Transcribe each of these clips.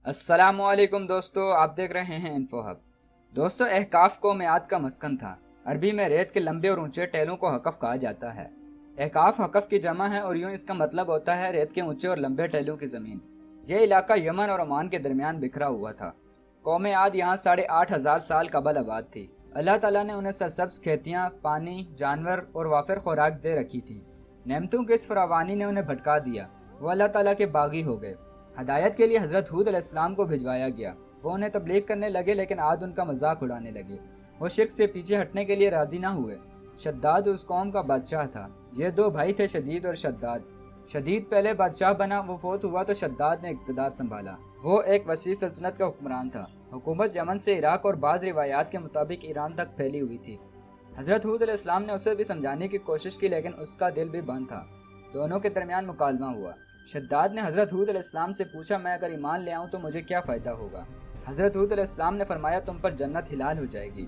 السلام علیکم دوستو، آپ دیکھ رہے ہیں انفو ہب۔ دوستو، احقاف قوم عاد کا مسکن تھا۔ عربی میں ریت کے لمبے اور اونچے ٹیلوں کو حقف کہا جاتا ہے۔ احقاف حقف کی جمع ہے اور یوں اس کا مطلب ہوتا ہے ریت کے اونچے اور لمبے ٹیلوں کی زمین۔ یہ علاقہ یمن اور عمان کے درمیان بکھرا ہوا تھا۔ قوم عاد یہاں 8,500 سال قبل آباد تھی۔ اللہ تعالیٰ نے انہیں سرسبز کھیتیاں، پانی، جانور اور وافر خوراک دے رکھی تھی۔ نعمتوں کے اس فراوانی نے انہیں بھٹکا دیا۔ وہ اللہ تعالیٰ کے باغی ہو گئے۔ ہدایت کے لیے حضرت ہود علیہ السلام کو بھجوایا گیا۔ وہ انہیں تبلیغ کرنے لگے لیکن عاد ان کا مذاق اڑانے لگے۔ وہ شرک سے پیچھے ہٹنے کے لیے راضی نہ ہوئے۔ شداد اس قوم کا بادشاہ تھا۔ یہ دو بھائی تھے، شدید اور شداد۔ شدید پہلے بادشاہ بنا، وہ فوت ہوا تو شداد نے اقتدار سنبھالا۔ وہ ایک وسیع سلطنت کا حکمران تھا۔ حکومت یمن سے عراق اور بعض روایات کے مطابق ایران تک پھیلی ہوئی تھی۔ حضرت ہود علیہ السلام نے اسے بھی سمجھانے کی کوشش کی لیکن اس کا دل بھی بند تھا۔ دونوں کے درمیان مکالمہ ہوا۔ شداد نے حضرت ہود علیہ السلام سے پوچھا، میں اگر ایمان لے آؤں تو مجھے کیا فائدہ ہوگا؟ حضرت ہود علیہ السلام نے فرمایا، تم پر جنت حلال ہو جائے گی۔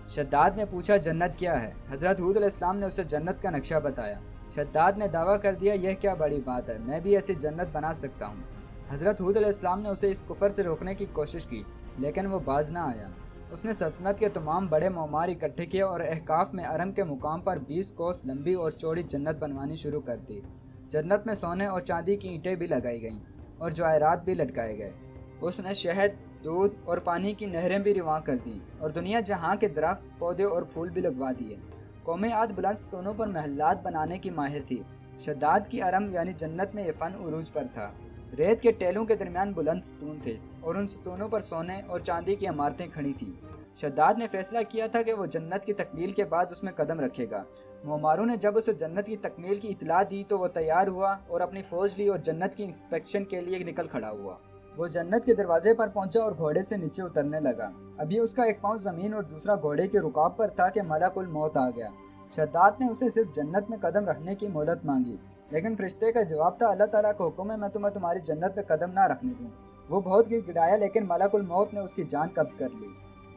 شداد نے پوچھا، جنت کیا ہے؟ حضرت ہود علیہ السلام نے اسے جنت کا نقشہ بتایا۔ شداد نے دعویٰ کر دیا، یہ کیا بڑی بات ہے، میں بھی ایسی جنت بنا سکتا ہوں۔ حضرت ہود علیہ السلام نے اسے اس کفر سے روکنے کی کوشش کی لیکن وہ باز نہ آیا۔ اس نے سلطنت کے تمام بڑے معمار اکٹھے کیے اور احقاف میں ارم کے مقام پر 20 کوس لمبی اور چوڑی جنت بنوانی شروع کر دی۔ جنت میں سونے اور چاندی کی اینٹیں بھی لگائی گئیں اور جواہرات بھی لٹکائے گئے۔ اس نے شہد، دودھ اور پانی کی نہریں بھی رواں کر دیں اور دنیا جہاں کے درخت، پودے اور پھول بھی لگوا دیے۔ قوم عاد بلند ستونوں پر محلات بنانے کی ماہر تھی۔ شداد کی ارم یعنی جنت میں یہ فن عروج پر تھا۔ ریت کے ٹیلوں کے درمیان بلند ستون تھے اور ان ستونوں پر سونے اور چاندی کی عمارتیں کھڑی تھیں۔ شداد نے فیصلہ کیا تھا کہ وہ جنت کی تکمیل کے بعد اس میں قدم رکھے گا۔ معماروں نے جب اسے جنت کی تکمیل کی اطلاع دی تو وہ تیار ہوا اور اپنی فوج لی اور جنت کی انسپیکشن کے لیے نکل کھڑا ہوا۔ وہ جنت کے دروازے پر پہنچا اور گھوڑے سے نیچے اترنے لگا۔ ابھی اس کا ایک پاؤں زمین اور دوسرا گھوڑے کے رکاب پر تھا کہ ملک الموت آ گیا۔ شداد نے اسے صرف جنت میں قدم رکھنے کی مہلت مانگی لیکن فرشتے کا جواب تھا، اللہ تعالیٰ کا حکم ہے میں تمہیں تمہاری جنت پہ قدم نہ رکھنے دوں۔ وہ بہت گر گڑایا لیکن ملک الموت نے اس کی جان قبض کر لی۔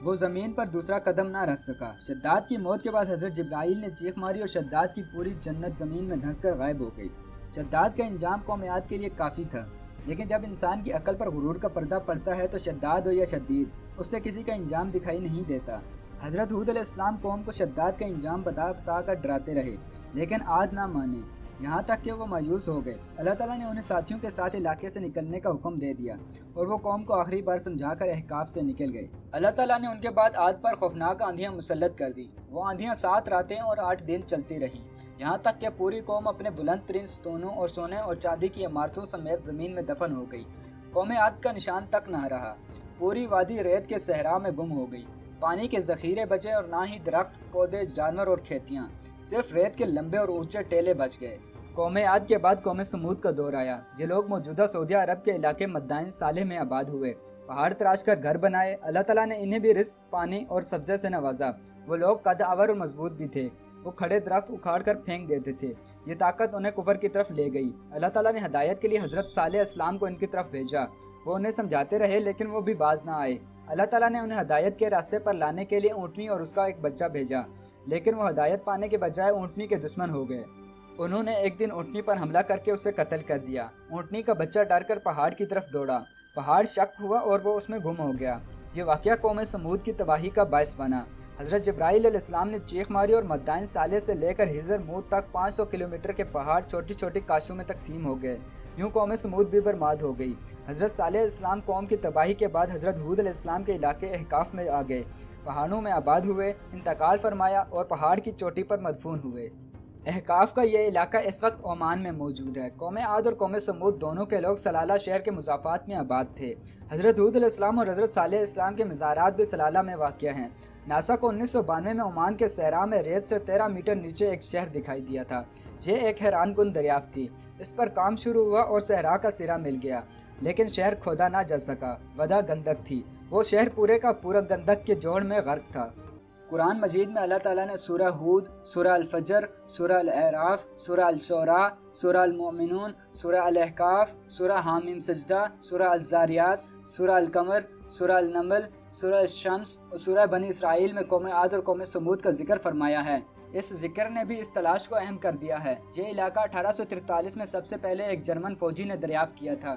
وہ زمین پر دوسرا قدم نہ رکھ سکا۔ شداد کی موت کے بعد حضرت جبرائیل نے چیخ ماری اور شداد کی پوری جنت زمین میں دھنس کر غائب ہو گئی۔ شداد کا انجام قوم عاد کے لیے کافی تھا لیکن جب انسان کی عقل پر غرور کا پردہ پڑتا ہے تو شداد ہو یا شدید، اس سے کسی کا انجام دکھائی نہیں دیتا۔ حضرت ہود علیہ السلام قوم کو شداد کا انجام بتا کر ڈراتے رہے لیکن عاد نہ مانے، یہاں تک کہ وہ مایوس ہو گئے۔ اللہ تعالیٰ نے انہیں ساتھیوں کے ساتھ علاقے سے نکلنے کا حکم دے دیا اور وہ قوم کو آخری بار سمجھا کر احقاف سے نکل گئے۔ اللہ تعالیٰ نے ان کے بعد عاد پر خوفناک آندھیاں مسلط کر دی۔ وہ آندھیاں 7 راتیں اور 8 دن چلتی رہیں، یہاں تک کہ پوری قوم اپنے بلند ترین ستونوں اور سونے اور چاندی کی عمارتوں سمیت زمین میں دفن ہو گئی۔ قوم عاد کا نشان تک نہ رہا۔ پوری وادی ریت کے صحرا میں گم ہو گئی۔ پانی کے ذخیرے بچے اور نہ ہی درخت، پودے، جانور اور کھیتیاں، صرف ریت کے لمبے اور اونچے ٹیلے بچ گئے۔ قوم عاد کے بعد قوم سمود کا دور آیا۔ یہ لوگ موجودہ سعودیہ عرب کے علاقے مدائن صالح میں آباد ہوئے، پہاڑ تراش کر گھر بنائے۔ اللہ تعالیٰ نے انہیں بھی رزق، پانی اور سبزے سے نوازا۔ وہ لوگ قد آور اور مضبوط بھی تھے۔ وہ کھڑے درخت اکھاڑ کر پھینک دیتے تھے۔ یہ طاقت انہیں کفر کی طرف لے گئی۔ اللہ تعالیٰ نے ہدایت کے لیے حضرت صالح السلام کو ان کی طرف بھیجا۔ وہ انہیں سمجھاتے رہے لیکن وہ بھی باز نہ آئے۔ اللہ تعالیٰ نے انہیں ہدایت کے راستے پر لانے کے لیے اونٹنی اور اس کا ایک بچہ بھیجا لیکن وہ ہدایت پانے کے بجائے اونٹنی کے دشمن ہو گئے۔ انہوں نے ایک دن اونٹنی پر حملہ کر کے اسے قتل کر دیا۔ اونٹنی کا بچہ ڈر کر پہاڑ کی طرف دوڑا۔ پہاڑ شک ہوا اور وہ اس میں گم ہو گیا۔ یہ واقعہ قوم سمود کی تباہی کا باعث بنا۔ حضرت جبرائیل علیہ السلام نے چیخ ماری اور مدائن صالح سے لے کر ہجر موت تک 500 کلومیٹر کے پہاڑ چھوٹی چھوٹی کاشوں میں تقسیم ہو گئے۔ یوں قوم سمود بھی برباد ہو گئی۔ حضرت صالح علیہ السلام قوم کی تباہی کے بعد حضرت ہود علیہ السلام کے علاقے احقاف میں آ گئے، پہاڑوں میں آباد ہوئے، انتقال فرمایا اور پہاڑ کی چوٹی پر مدفون ہوئے۔ احقاف کا یہ علاقہ اس وقت عمان میں موجود ہے۔ قوم عاد اور قوم سمود دونوں کے لوگ سلالہ شہر کے مضافات میں آباد تھے۔ حضرت ہود علیہ السلام اور حضرت صالح علیہ السلام کے مزارات بھی سلالہ میں واقع ہیں۔ ناسا کو 1992 میں عمان کے صحرا میں ریت سے 13 میٹر نیچے ایک شہر دکھائی دیا تھا۔ یہ ایک حیران کن دریافت تھی۔ اس پر کام شروع ہوا اور صحرا کا سرا مل گیا لیکن شہر کھودا نہ جا سکا، وجہ گندک تھی۔ وہ شہر پورے کا پورا گندک کے جوڑ میں غرق تھا۔ قرآن مجید میں اللہ تعالیٰ نے سورہ ہود، سورہ الفجر، سورہ الاعراف، سورہ الشعراء، سورہ المؤمنون، سورہ الاحقاف، سورہ حامیم سجدہ، سورہ الزاریات، سورہ القمر، سورہ النمل، سورہ الشمس اور سورہ بنی اسرائیل میں قوم عاد اور قوم سمود کا ذکر فرمایا ہے۔ اس ذکر نے بھی اس تلاش کو اہم کر دیا ہے۔ یہ علاقہ 1843 میں سب سے پہلے ایک جرمن فوجی نے دریافت کیا تھا۔